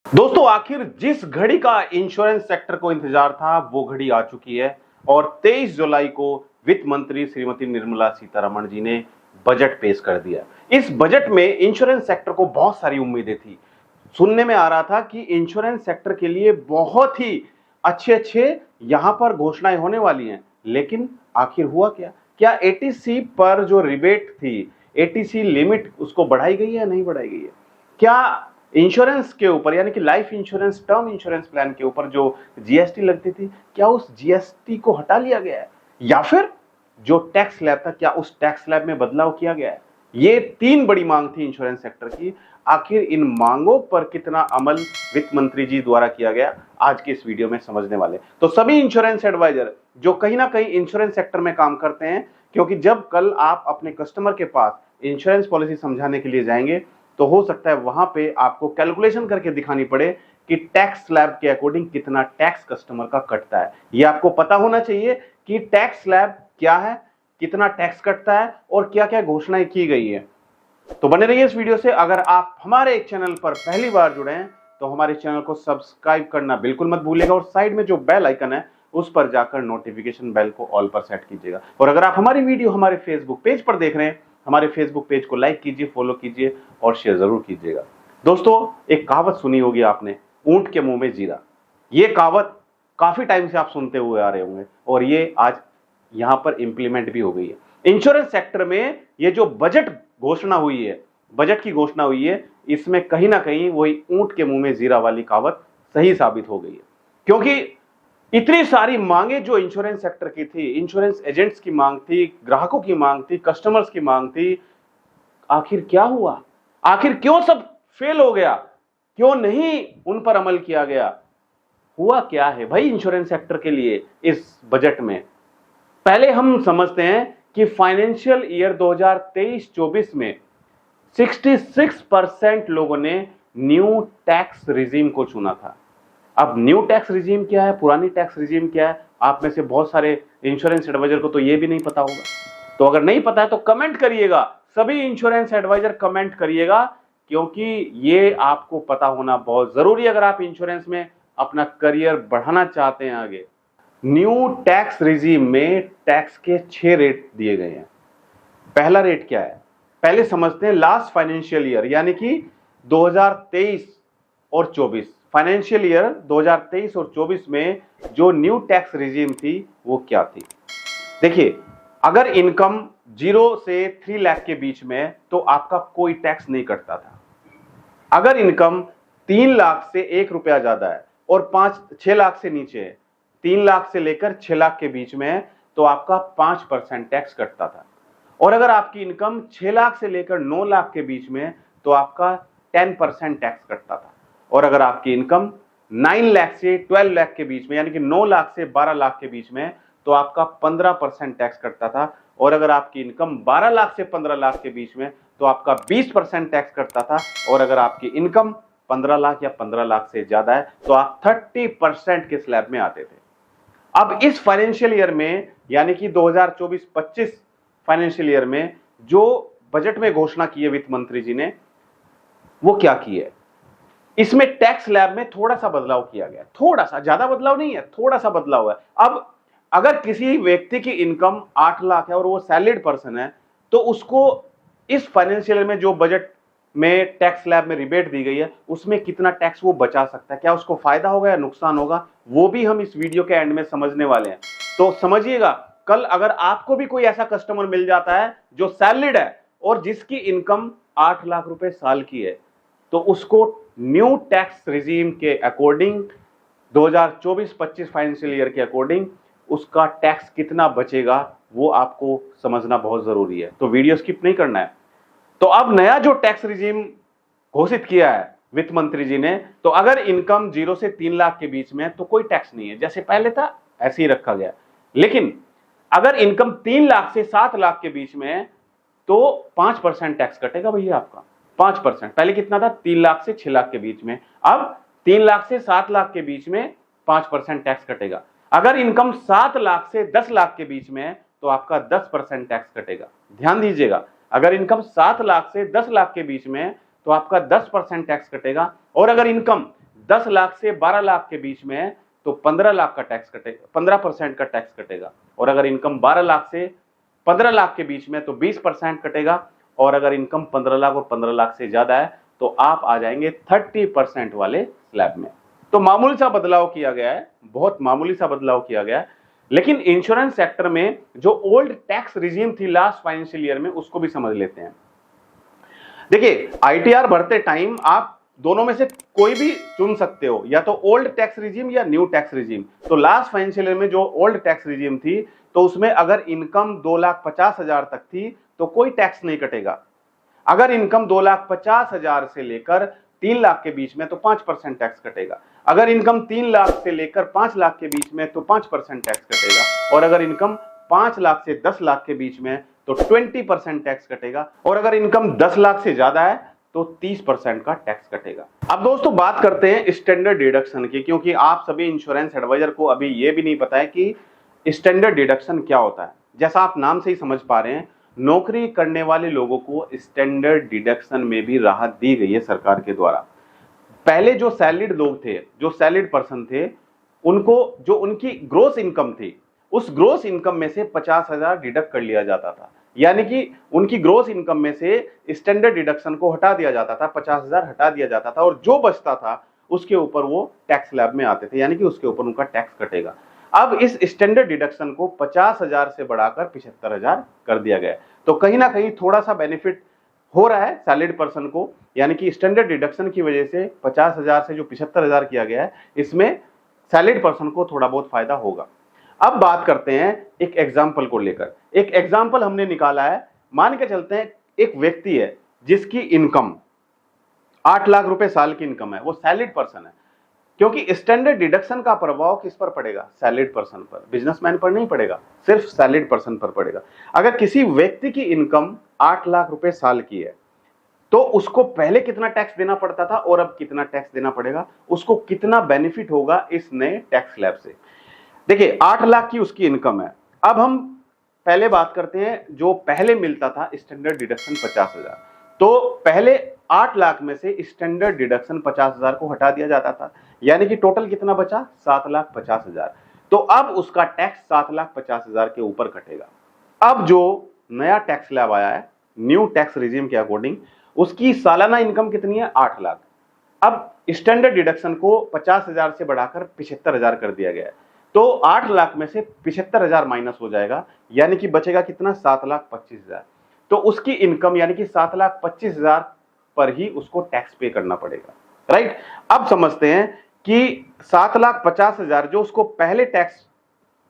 दोस्तों, आखिर जिस घड़ी का इंश्योरेंस सेक्टर को इंतजार था वो घड़ी आ चुकी है और 23 जुलाई को वित्त मंत्री श्रीमती निर्मला सीतारमण जी ने बजट पेश कर दिया। इस बजट में इंश्योरेंस सेक्टर को बहुत सारी उम्मीदें थी। सुनने में आ रहा था कि इंश्योरेंस सेक्टर के लिए बहुत ही अच्छे यहां पर घोषणाएं होने वाली हैं, लेकिन आखिर हुआ क्या? क्या एटीसी पर जो रिबेट थी, एटीसी लिमिट उसको बढ़ाई गई है या नहीं बढ़ाई गई है? क्या इंश्योरेंस के ऊपर यानी कि life insurance, term insurance plan के ऊपर जो जीएसटी लगती थी, क्या उस जीएसटी को हटा लिया गया है या फिर जो टैक्स स्लैब था क्या उस टैक्स स्लैब में बदलाव किया गया है? ये तीन बड़ी मांग थी इंश्योरेंस सेक्टर की। आखिर इन मांगों पर कितना अमल वित्त मंत्री जी द्वारा किया गया, आज के इस वीडियो में समझने वाले। तो सभी इंश्योरेंस एडवाइजर जो कहीं ना कहीं इंश्योरेंस सेक्टर में काम करते हैं, क्योंकि जब कल आप अपने कस्टमर के पास इंश्योरेंस पॉलिसी समझाने के लिए जाएंगे तो हो सकता है वहां पे आपको कैलकुलेशन करके दिखानी पड़े कि टैक्स स्लैब के अकॉर्डिंग कितना टैक्स कस्टमर का कटता है। यह आपको पता होना चाहिए कि टैक्स स्लैब क्या है, कितना टैक्स कटता है और क्या क्या घोषणाएं की गई है। तो बने रहिए इस वीडियो से। अगर आप हमारे एक चैनल पर पहली बार जुड़े हैं तो हमारे चैनल को सब्सक्राइब करना बिल्कुल मत भूलिएगा और साइड में जो बेल आइकन है उस पर जाकर नोटिफिकेशन बेल को ऑल पर सेट कीजिएगा। और अगर आप हमारी वीडियो हमारे फेसबुक पेज पर देख रहे हैं, हमारे फेसबुक पेज को लाइक कीजिए, फॉलो कीजिए और शेयर जरूर कीजिएगा। दोस्तों, एक कहावत सुनी होगी आपने, ऊंट के मुंह में जीरा। ये कहावत काफी टाइम से आप सुनते हुए आ रहे होंगे और ये आज यहां पर इंप्लीमेंट भी हो गई है। इंश्योरेंस सेक्टर में ये जो बजट घोषणा हुई है, बजट की घोषणा हुई है, इसमें कहीं ना कहीं वही ऊंट के मुंह में जीरा वाली कहावत सही साबित हो गई है। क्योंकि इतनी सारी मांगे जो इंश्योरेंस सेक्टर की थी, इंश्योरेंस एजेंट्स की मांग थी, ग्राहकों की मांग थी, कस्टमर्स की मांग थी, आखिर क्या हुआ? आखिर क्यों सब फेल हो गया? क्यों नहीं उन पर अमल किया गया? हुआ क्या है भाई इंश्योरेंस सेक्टर के लिए इस बजट में? पहले हम समझते हैं कि फाइनेंशियल ईयर 2023-24 में 66% लोगों ने न्यू टैक्स रिजीम को चुना था। अब न्यू टैक्स रिजीम क्या है, पुरानी टैक्स रिजीम क्या है, आप में से बहुत सारे इंश्योरेंस एडवाइजर को तो ये भी नहीं पता होगा। तो अगर नहीं पता है तो कमेंट करिएगा, सभी इंश्योरेंस एडवाइजर कमेंट करिएगा, क्योंकि ये आपको पता होना बहुत जरूरी है अगर आप इंश्योरेंस में अपना करियर बढ़ाना चाहते हैं आगे। न्यू टैक्स रिजीम में टैक्स के 6 रेट दिए गए हैं। पहला रेट क्या है, पहले समझते हैं। लास्ट फाइनेंशियल ईयर यानी कि 2023 और 24, फाइनेंशियल ईयर 2023 और 24 में जो न्यू टैक्स रिजीम थी वो क्या थी? देखिए, अगर इनकम 0 से 3 लाख के बीच में तो आपका कोई टैक्स नहीं कटता था। अगर इनकम 3 लाख से 1 रुपया ज्यादा है और 6 लाख से नीचे है, 3 लाख से लेकर 6 लाख के बीच में है, तो आपका 5% टैक्स कटता था। और अगर आपकी इनकम 6 लाख से लेकर 9 लाख के बीच में है तो आपका 10% टैक्स कटता था। और अगर आपकी इनकम 9 लाख से 12 लाख के बीच में यानी कि 9 लाख से 12 लाख के बीच में तो आपका 15% टैक्स कटता था। और अगर आपकी इनकम 12 लाख से 15 लाख के बीच में तो आपका 20% टैक्स कटता था। और अगर आपकी इनकम 15 लाख या 15 लाख से ज्यादा है तो आप 30% के स्लैब में आते थे। अब इस फाइनेंशियल ईयर में यानी कि 2024-25 फाइनेंशियल ईयर में जो बजट में घोषणा की है वित्त मंत्री जी ने, वो क्या की है? इसमें टैक्स स्लैब में थोड़ा सा बदलाव किया गया, थोड़ा सा, ज्यादा बदलाव नहीं है, थोड़ा सा बदलाव है। अब अगर किसी व्यक्ति की इनकम 8 लाख है और वो सैलरीड पर्सन है तो उसको इस फाइनेंशियल में जो बजट में टैक्स स्लैब में रिबेट दी गई है उसमें कितना टैक्स वो बचा सकता है, क्या उसको फायदा होगा या नुकसान होगा, वो भी हम इस वीडियो के एंड में समझने वाले हैं। तो समझिएगा, कल अगर आपको भी कोई ऐसा कस्टमर मिल जाता है जो सैलरीड है और जिसकी इनकम 8 लाख रुपए साल की है, तो उसको न्यू टैक्स रिजीम के अकॉर्डिंग 2024-25 फाइनेंशियल ईयर के अकॉर्डिंग उसका टैक्स कितना बचेगा वो आपको समझना बहुत जरूरी है। तो वीडियो स्किप नहीं करना है। तो अब नया जो टैक्स रिजीम घोषित किया है वित्त मंत्री जी ने, तो अगर इनकम 0 से 3 लाख के बीच में तो कोई टैक्स नहीं है, जैसे पहले था ऐसे ही रखा गया। लेकिन अगर इनकम 3 लाख से 7 लाख के बीच में है तो 5% टैक्स कटेगा भैया आपका। 5%। पहले कितना था? 3 लाख से 6 लाख के बीच में। अब 3 लाख से 7 लाख के बीच में 5% टैक्स कटेगा। अगर इनकम 7 लाख से 10 लाख के बीच में है तो आपका 10% टैक्स कटेगा। ध्यान दीजिएगा, अगर इनकम 7 लाख से 10 लाख के बीच में है तो आपका 10% टैक्स कटेगा। और अगर इनकम 10 लाख से 12 लाख के बीच में है तो 15 लाख का टैक्स कटेगा, 15% का टैक्स कटेगा। और अगर इनकम 12 लाख से 15 लाख के बीच में तो 20% कटेगा। और अगर इनकम 15 लाख और 15 लाख से ज्यादा है तो आप आ जाएंगे 30% वाले स्लैब में। तो मामूली सा बदलाव किया गया है, बहुत मामूली सा बदलाव किया गया है। लेकिन इंश्योरेंस सेक्टर में जो ओल्ड टैक्स रिजीम थी लास्ट फाइनेंशियल ईयर में, उसको भी समझ लेते हैं। देखिए, आईटीआर भरते टाइम आप दोनों में से कोई भी चुन सकते हो, या तो ओल्ड टैक्स रिजीम या न्यू टैक्स रिजीम। तो लास्ट फाइनेंशियल ईयर में जो ओल्ड टैक्स रिजीम थी, तो उसमें अगर इनकम 2,50,000 तक थी तो कोई टैक्स नहीं कटेगा। अगर इनकम 2,50,000 से लेकर 3 लाख के बीच में तो 5% टैक्स कटेगा। अगर इनकम 3 लाख से लेकर 5 लाख के बीच में तो 5% टैक्स कटेगा। और अगर इनकम 5 लाख से 10 लाख के बीच में तो 20% टैक्स कटेगा। और अगर इनकम 10 लाख से ज्यादा है तो 30% का टैक्स कटेगा। अब दोस्तों बात करते हैं स्टैंडर्ड डिडक्शन की, क्योंकि आप सभी इंश्योरेंस एडवाइजर को अभी यह भी नहीं पता है कि स्टैंडर्ड डिडक्शन क्या होता है। जैसा आप नाम से ही समझ पा रहे हैं, नौकरी करने वाले लोगों को स्टैंडर्ड डिडक्शन में भी राहत दी गई है सरकार के द्वारा। पहले जो सैलरीड लोग थे, जो सैलरीड पर्सन थे, उनको जो उनकी ग्रोस इनकम थी, उस ग्रोस इनकम में से 50,000 डिडक्ट कर लिया जाता था। यानी कि उनकी ग्रोस इनकम में से स्टैंडर्ड डिडक्शन को हटा दिया जाता था, 50,000 हटा दिया जाता था, और जो बचता था उसके ऊपर वो टैक्स स्लैब में आते थे, यानी कि उसके ऊपर उनका टैक्स कटेगा। अब इस स्टैंडर्ड डिडक्शन को 50,000 से बढ़ाकर 75,000 कर दिया गया। तो कहीं ना कहीं थोड़ा सा बेनिफिट हो रहा है सैलरीड पर्सन को, यानी कि स्टैंडर्ड डिडक्शन की वजह से 50,000 से जो 75,000 किया गया है, इसमें सैलरीड पर्सन को थोड़ा बहुत फायदा होगा। अब बात करते हैं एक एग्जाम्पल को लेकर। एक एग्जाम्पल हमने निकाला है। मान के चलते हैं एक व्यक्ति है जिसकी इनकम 8 लाख रुपए साल की इनकम है, वो सैलरीड पर्सन है। क्योंकि स्टैंडर्ड डिडक्शन का प्रभाव किस पर पड़ेगा? सैलरीड पर्सन पर, बिजनेसमैन पर नहीं पड़ेगा, सिर्फ सैलरीड पर्सन पर पड़ेगा। अगर किसी व्यक्ति की इनकम 8 लाख रुपए साल की है तो उसको पहले कितना टैक्स देना पड़ता था और अब कितना टैक्स देना पड़ेगा, उसको कितना बेनिफिट होगा इस नए टैक्स स्लैब से। देखिए, 8 लाख की उसकी इनकम है। अब हम पहले बात करते हैं जो पहले मिलता था स्टैंडर्ड डिडक्शन 50,000। तो पहले 8 लाख में से स्टैंडर्ड डिडक्शन 50,000 को हटा दिया जाता था, यानी कि टोटल कितना बचा? 7,50,000। तो अब उसका टैक्स 7,50,000 के ऊपर कटेगा। अब जो नया टैक्स स्लैब आया है न्यू टैक्स रिजीम के अकॉर्डिंग, उसकी सालाना इनकम कितनी है? 8 लाख। अब स्टैंडर्ड डिडक्शन को 50,000 से बढ़ाकर 75,000 कर दिया गया है। तो 8 लाख में से 75,000 माइनस हो जाएगा, यानी कि बचेगा कितना? 7,25,000। तो उसकी इनकम यानी कि 7,25,000 पर ही उसको टैक्स पे करना पड़ेगा, राइट। अब समझते हैं कि 7,50,000 जो उसको पहले टैक्स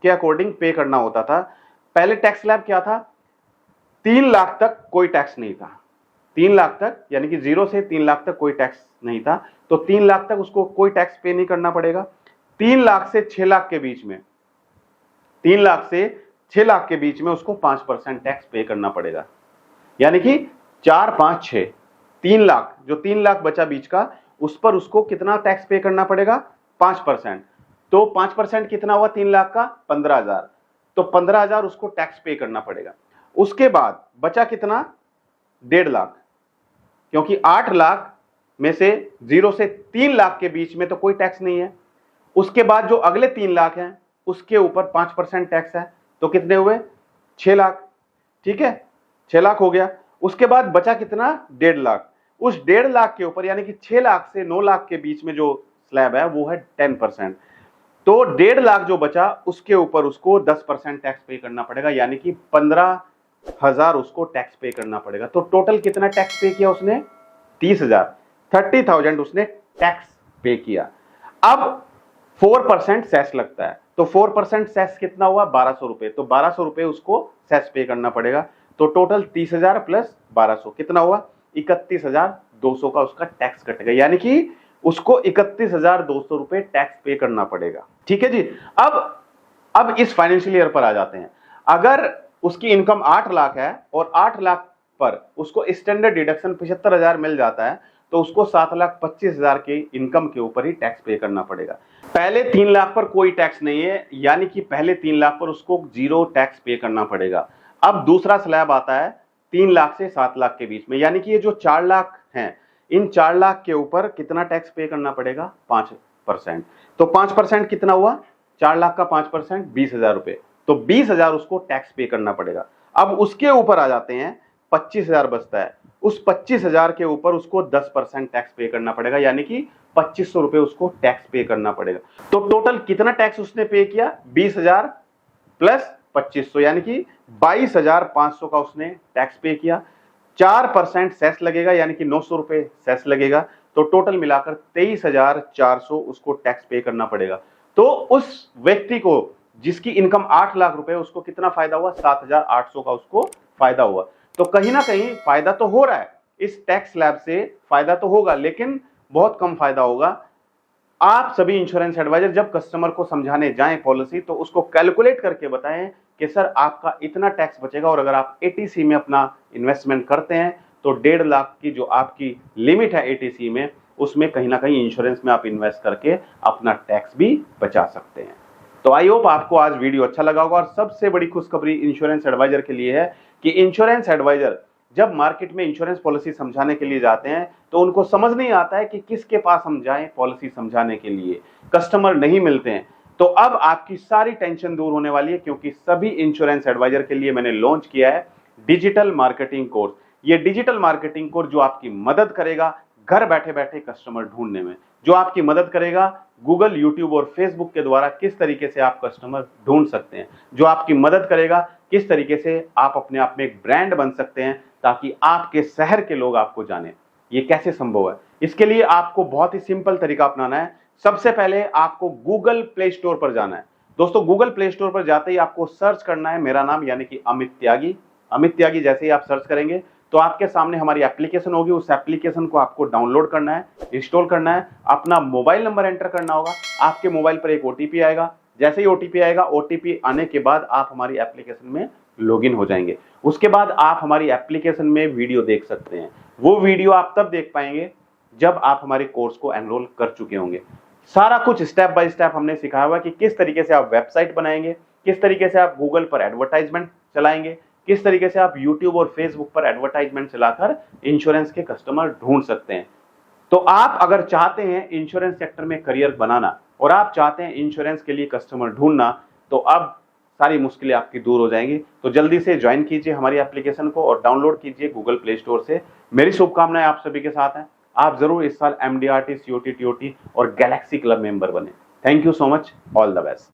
के अकॉर्डिंग पे करना होता था, पहले टैक्स स्लैब क्या था? 3 लाख तक कोई टैक्स नहीं था। 3 लाख तक यानी कि 0 से 3 लाख तक कोई टैक्स नहीं था, तो 3 लाख तक उसको कोई टैक्स पे नहीं करना पड़ेगा। 3 लाख से 6 लाख के बीच में, 3 लाख से 6 लाख के बीच में उसको 5% टैक्स पे करना पड़ेगा, यानी कि 4, 5, 6, 3 लाख, जो 3 लाख बचा बीच का, उस पर उसको कितना टैक्स पे करना पड़ेगा? 5%। तो 5% कितना हुआ 3 लाख का? 15,000। तो 15,000 उसको टैक्स पे करना पड़ेगा। उसके बाद बचा कितना? 1.5 लाख, क्योंकि 8 लाख में से 0 से 3 लाख के बीच में तो कोई टैक्स नहीं है। उसके बाद जो अगले 3 लाख हैं उसके ऊपर 5% टैक्स है, तो कितने हुए? 6 लाख। ठीक है, 6 लाख हो गया। उसके बाद बचा कितना? 1.5 लाख। उस 1.5 लाख के ऊपर यानी कि 6 लाख से 9 लाख के बीच में जो स्लैब है वो है 10%। तो 1.5 लाख जो बचा उसके ऊपर उसको 10% टैक्स पे करना पड़ेगा, यानी कि 15,000 उसको टैक्स पे करना पड़ेगा। तो टोटल कितना टैक्स पे किया उसने? 30,000, 30,000 उसने टैक्स पे किया। अब 4% सेस लगता है, तो 4% सेस कितना हुआ? 1,200 रुपए। तो 1,200 रुपए उसको सेस पे करना पड़ेगा। तो टोटल 30,000 प्लस 1,200 कितना हुआ? 31,200 का उसका टैक्स कटेगा, यानी कि उसको 31,200 रुपए टैक्स पे करना पड़ेगा। ठीक है जी। अब इस फाइनेंशियल ईयर पर आ जाते हैं। अगर उसकी इनकम 8 लाख है और 8 लाख पर उसको स्टैंडर्ड डिडक्शन 75,000 मिल जाता है, तो उसको 7,25,000 के इनकम के ऊपर ही टैक्स पे करना पड़ेगा। पहले 3 लाख पर कोई टैक्स नहीं है, यानी कि पहले 3 लाख पर उसको 0 टैक्स पे करना पड़ेगा। अब दूसरा स्लैब आता है 3 लाख से 7 लाख के बीच में, यानी कि ये जो 4 लाख हैं इन 4 लाख के ऊपर कितना टैक्स पे करना पड़ेगा? 5%। तो 5% कितना हुआ? 4 लाख का 5% 20,000 रुपए, तो 20,000 उसको टैक्स पे करना पड़ेगा। अब उसके ऊपर आ जाते हैं, 25,000 बचता है, उस 25,000 के ऊपर उसको 10% टैक्स पे करना पड़ेगा, यानी कि 2,500 रुपए उसको टैक्स पे करना पड़ेगा। तो टोटल कितना टैक्स उसने पे किया? 20,000 प्लस 2,500, यानी कि 22,500 का उसने टैक्स पे किया। 4% सेस लगेगा, यानी कि 900 रुपए सेस लगेगा, तो टोटल मिलाकर 23,400 उसको टैक्स पे करना पड़ेगा। तो उस व्यक्ति को जिसकी इनकम 8 लाख रुपए, उसको कितना फायदा हुआ? 7,800 का उसको फायदा हुआ। तो कहीं ना कहीं फायदा तो हो रहा है, इस टैक्स स्लैब से फायदा तो होगा, लेकिन बहुत कम फायदा होगा। आप सभी इंश्योरेंस एडवाइजर जब कस्टमर को समझाने जाएं पॉलिसी, तो उसको कैलकुलेट करके बताएं कि सर आपका इतना टैक्स बचेगा, और अगर आप एटीसी में अपना इन्वेस्टमेंट करते हैं तो 1.5 लाख की जो आपकी लिमिट है एटीसी में, उसमें कहीं ना कहीं इंश्योरेंस में आप इन्वेस्ट करके अपना टैक्स भी बचा सकते हैं। तो आई होप आपको आज वीडियो अच्छा लगा होगा। और सबसे बड़ी खुशखबरी इंश्योरेंस एडवाइजर के लिए है कि इंश्योरेंस एडवाइजर जब मार्केट में इंश्योरेंस पॉलिसी समझाने के लिए जाते हैं तो उनको समझ नहीं आता है कि किसके पास हम जाएं पॉलिसी समझाने के लिए, कस्टमर नहीं मिलते हैं। तो अब आपकी सारी टेंशन दूर होने वाली है, क्योंकि सभी इंश्योरेंस एडवाइजर के लिए मैंने लॉन्च किया है डिजिटल मार्केटिंग कोर्स। ये डिजिटल मार्केटिंग कोर्स जो आपकी मदद करेगा घर बैठे बैठे कस्टमर ढूंढने में, जो आपकी मदद करेगा गूगल, यूट्यूब और फेसबुक के द्वारा किस तरीके से आप कस्टमर ढूंढ सकते हैं, जो आपकी मदद करेगा किस तरीके से आप अपने आप में एक ब्रांड बन सकते हैं ताकि आपके शहर के लोग आपको जाने। ये कैसे संभव है? इसके लिए आपको बहुत ही सिंपल तरीका अपनाना है। सबसे पहले आपको गूगल प्ले स्टोर पर जाना है। दोस्तों, गूगल प्ले स्टोर पर जाते ही आपको सर्च करना है मेरा नाम, यानी कि अमित त्यागी। अमित त्यागी जैसे ही आप सर्च करेंगे तो आपके सामने हमारी एप्लीकेशन होगी। उस एप्लीकेशन को आपको डाउनलोड करना है, इंस्टॉल करना है, अपना मोबाइल नंबर एंटर करना होगा। आपके मोबाइल पर एक ओटीपी आएगा। जैसे ही ओटीपी आएगा, ओटीपी आने के बाद आप हमारी एप्लीकेशन में लॉगिन हो जाएंगे। उसके बाद आप हमारी एप्लीकेशन में वीडियो देख सकते हैं। वो वीडियो आप तब देख पाएंगे जब आप हमारे कोर्स को एनरोल कर चुके होंगे। सारा कुछ स्टेप बाय स्टेप हमने सिखाया हुआ कि किस तरीके से आप वेबसाइट बनाएंगे, किस तरीके से आप गूगल पर एडवर्टाइजमेंट चलाएंगे, किस तरीके से आप यूट्यूब और फेसबुक पर एडवर्टाइजमेंट चलाकर इंश्योरेंस के कस्टमर ढूंढ सकते हैं। तो आप अगर चाहते हैं इंश्योरेंस सेक्टर में करियर बनाना और आप चाहते हैं इंश्योरेंस के लिए कस्टमर ढूंढना, तो अब सारी मुश्किलें आपकी दूर हो जाएंगी। तो जल्दी से ज्वाइन कीजिए हमारी एप्लीकेशन को और डाउनलोड कीजिए गूगल प्ले स्टोर से। मेरी शुभकामनाएं आप सभी के साथ हैं। आप जरूर इस साल MDRT, COT, TOT और गैलेक्सी क्लब मेंबर बने। Thank you so much. All the best.